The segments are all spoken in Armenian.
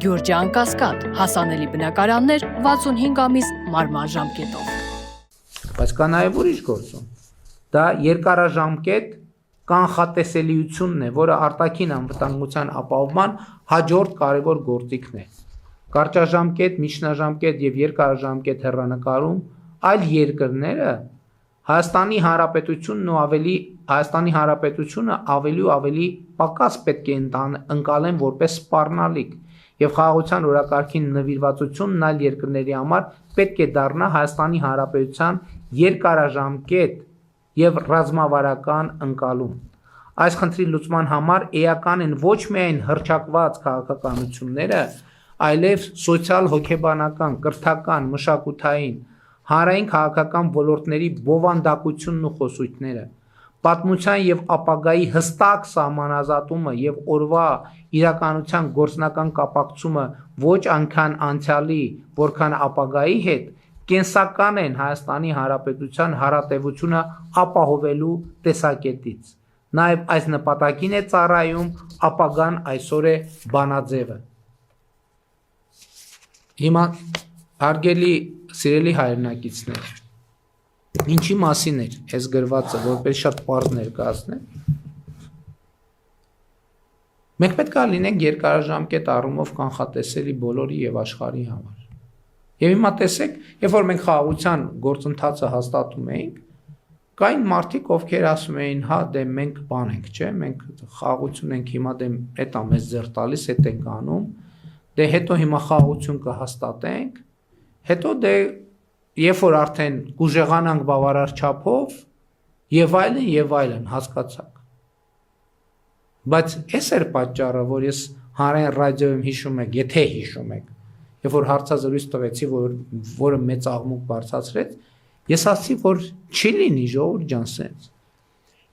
Գյուրջան Կասկադ, հասանելի բնակարաններ 65 ամիս մարման ժամկետով։ Բայց կա նաև ուրիշ գործում։ Դա երկարաժամկետ կանխատեսելիությունն է, որը արտաքին անվտանգության ապահովման հաջորդ կարևոր գործիքն է։ Կարճաժամկետ, միջնաժամկետ եւ երկարաժամկետ հեռանկարում այլ երկրները Հայաստանի Հանրապետությունը ավելի ու ավելի պակաս պետք է ընկալեն որպես սպառնալիք եւ խաղաղության օրակարգին նվիրվածությունն այլ երկրների համար պետք է դառնա Հայաստանի Հանրապետության երկարաժամկետ եւ ռազմավարական ընկալում։ Այս խնդրի լուծման համար էական են ոչ միայն հռչակված քաղաքականությունները, այլև սոցիալ-հոգեբանական, կրթական, մշակութային, հանրային քաղաքական ոլորտների բովանդակությունն ու խոսույթները, պատմության եւ ապագայի հստակ սահմանազատումը եւ օրվա իրականության գործնական կապակցումը ոչ այնքան անցյալի, որքան ապագայի հետ կենսական են Հայաստանի Հանրապետության հարատևությունը ապահովելու տեսակետից։ Նաեւ այս նպատակին է ծառայում ապագան այսօր է բանաձևը։ Հիմա հարգելի սիրելի հայրենակիցներ, ինչի մասին էր այս գրվածը, որպես շատ պարզ ներկայացնեմ։ Մենք պետք է լինենք երկարաժամկետ առումով կանխատեսելի բոլորի եւ աշխարհի համար։ Եվ հիմա տեսեք, երբ որ մենք խաղաղության գործընթացը հաստատում էինք, կային մարդիկ, ովքեր ասում էին, հա, դե մենք բան ենք, չէ, մենք խաղաղություն ենք հիմա, դե էտա մեզ ձեռ տալիս, էտ ենք անում, դե հետո հիմա խաղաղություն կհաստատենք, հետո դե երբ որ արդեն կուժեղանանք բավարար չափով եւ այլն, հասկացաք։ Բայց այս էր պատճառը, որ ես հանրային ռադիոյում հիշում եք, եթե հիշում եք, երբ որ հարցազրույց տվեցի, որը մեծ աղմուկ բարձրացրեց, ես ասացի, որ չի լինի ժողովուրդ ջան սենց։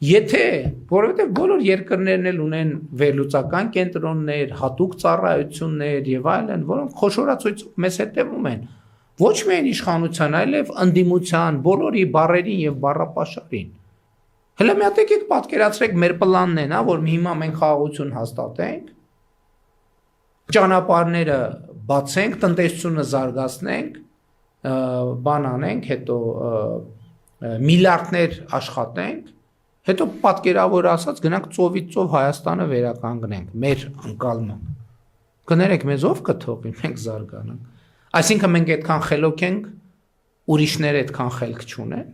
Եթե, որովհետև բոլոր երկրներն էլ ունեն վերլուծական կենտրոններ, հատուկ ծառայություններ եւ այլն, որոնք խոշորացույցով մեզ հետևում են, ոչ միայն իշխանության, այլև ընդդիմության, բոլորի բառերին եւ բառապաշարին։ Հələ մի հատ եկեք պատկերացրեք մեր պլանն են, հա, որ հիմա մենք խաղաղություն հաստատենք, ճանապարհները բացենք, տնտեսությունը զարգացնենք, բան անենք, հետո միլիարդներ աշխատենք, հետո պատկերավոր ասած գնանք ծովից ծով Հայաստանը վերականգնենք, մեր անկալմամբ։ Կներեք, մեզ ով կթողի, մենք զարգանանք։ Այսինքն մենք այդքան խելոք ենք, ուրիշները այդքան խելք չունեն։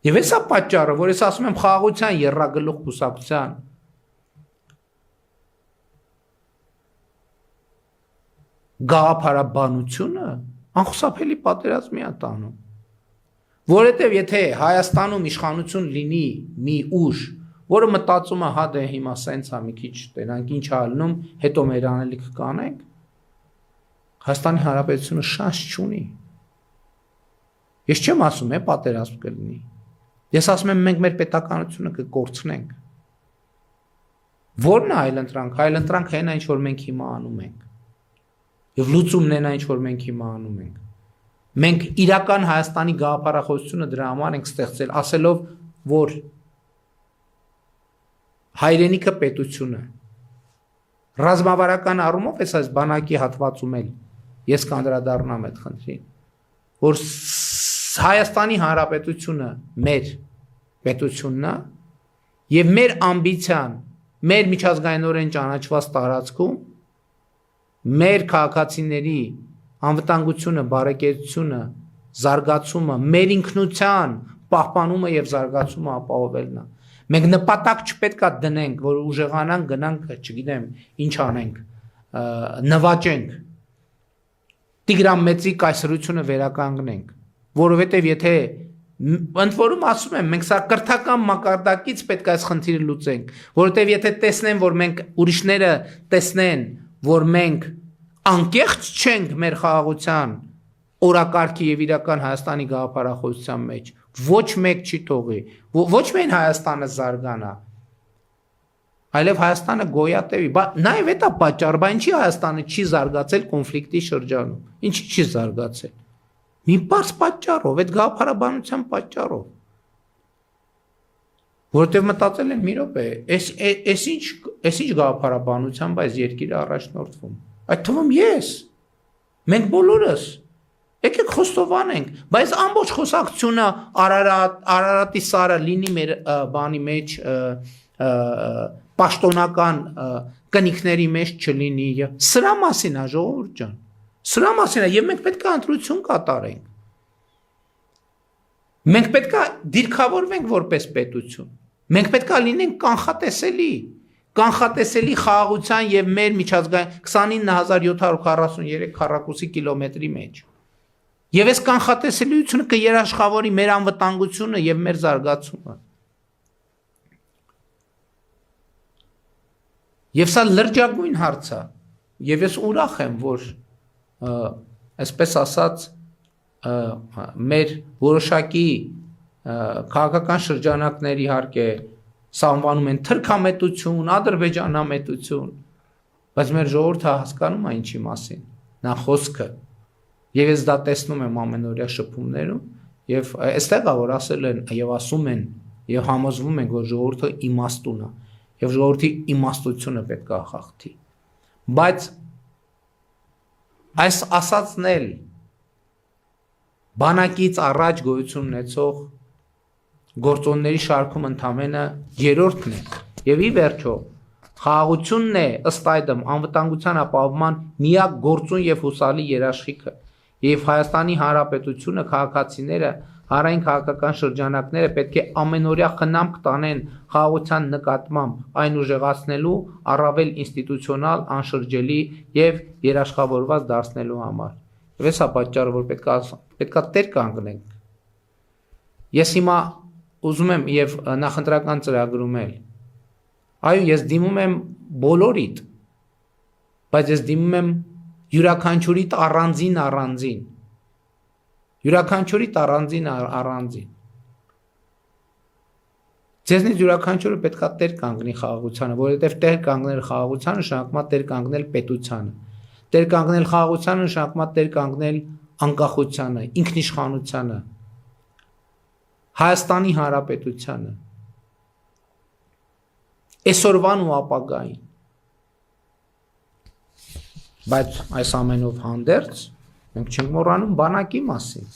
Եվ էսա պատճառը, որ ես ասում եմ խաղաղության եռագլուխ կուսակցության գաղափարաբանությունը անխուսափելի պատերազմի է տանում։ Որովհետև եթե Հայաստանում իշխանություն լինի մի ուժ, որը մտածում է, հա դե հիմա սենց է մի քիչ տենանք ինչ ալնում, հետո մեր անելիքը կանենք, Հայաստանի Հանրապետությունը շանս չունի։ Ես չեմ ասում, պատերազմ կլինի։ Ես ասում եմ, մենք մեր պետականությունը կկորցնենք։ Որն է այլընտրանք։ Այլընտրանքը այն ինչ որ մենք հիմա անում ենք։ Եվ լուծումն են այն ինչ որ մենք հիմա անում ենք։ Մենք իրական Հայաստանի գաղափարախոսությունը դրա համար ենք ստեղծել, ասելով, որ հայրենիքը պետությունը ռազմավարական առումով այս բանակի հատվածում էլ ես կանդրադառնամ այդ խնդրին, որ Հայաստանի Հանրապետությունը մեր պետությունն է եւ մեր ամբիցիան, մեր միջազգայինորեն ճանաչված տարածքում մեր քաղաքացիների անվտանգությունը, բարեկեցությունը, զարգացումը, մեր ինքնության պահպանումը եւ զարգացումը ապահովելն է։ Մենք նպատակ չպետք է դնենք, որ ուժեղանանք, գնանք, չգիտեմ, ինչ անենք, նվաճենք։ Տիգրան Մեծի կայսրությունը վերականգնենք, որովհետև եթե ընդ որում ասում եմ, մենք սա կրթական մակարդակից պետք է այս խնդիրը լուծենք, որովհետև եթե տեսնեն, որ մենք ուրիշները տեսնեն, որ մենք անկեղծ չենք մեր խաղաղության օրակարգի եւ իրական Հայաստանի գաղափարախոսության մեջ, ոչ մեկ չի թողի, ոչ միայն Հայաստանը զարգանա, այլև Հայաստանը գոյատևի, նաև էտա պատճառը, բա ինչի Հայաստանը չի զարգացել կոնֆլիկտի շրջանում, ինչի չի զարգացել, մի պարզ պատճառով, այդ գաղափարաբանության պատճառով, Որտեվ մտածել են մի րոպե, այս ինչ գաղափարաբանությամբ այս երկիրը առաջնորդվում։ Այդ թվում ես, մենք բոլորս, եկեք խոստովանենք, բայց ամբողջ խոսակցությունը Արարատի սարը լինի մեր բանի մեջ պաշտոնական կնիքների մեջ չլինի, սրա մասին է ժողովուրդ ջան, սրա մասին է, եւ մենք պետք է ընտրություն կատարենք, մենք պետք է դիրքավորվենք որպես պետություն, մենք պետք է լինենք կանխատեսելի խաղաղության եւ մեր միջազգային 29743 քառակուսի կիլոմետրի մեջ։ Եվ այս կանխատեսելիությունը կերաշխավորի մեր անվտանգությունը եւ մեր զարգացումը։ Եվ սա լրջագույն հարց է, եւ ես ուրախ եմ, որ այսպես ասած մեր որոշակի քաղաքական շրջանակների իհարկե սա անվանում են թրքամետություն, ադրբեջանամետություն, բայց մեր ժողովուրդը հասկանում է ինչի մասին, նա խոսքը, եւ ես դա տեսնում եմ ամենօրյա շփումներում, եւ այստեղ է որ ասել են եւ ասում են եւ համոզվում են, որ ժողովուրդը իմաստուն է, եւ ժողովրդի իմաստությունը պետք է խախտի, բայց այս ասածն էլ բանակից առաջ գոյություն ունեցող գործոնների շարքում ընդամենը երրորդն է եւ ի վերջո խաղաղությունն է ըստ այդմ անվտանգության ապահովման միակ գործուն եւ հուսալի երաշխիքը եւ Հայաստանի Հանրապետությունը քաղաքացիները հանրային քաղաքական շրջանակները պետք է ամենօրյա խնամք տանեն խաղաղության նկատմամբ այն ուժեղացնելու առավել ինստիտուցիոնալ անշրջելի եւ երաշխավորված դարձնելու համար եւ հեսա պատճառը որ պետքա տեր կանգնենք ես հիմա ուզում եմ եւ նախընտրական ծրագրում էլ այո ես դիմում եմ բոլորիդ բայց ես դիմում եմ յուրաքանչյուրիդ առանձին ձեզնից յուրաքանչյուրը պետքա տեր կանգնի խաղաղությանը որովհետեւ տեր կանգնել խաղաղությանը նշանակում է տեր կանգնել պետությանը տեր կանգնել խաղաղությանը նշանակում է տեր կանգնել անկախությանը ինքնիշխանությանը Հայաստանի Հանրապետությանը այսօրվան ու ապագային բայց այս ամենով հանդերձ մենք չենք մոռանում բանակի մասին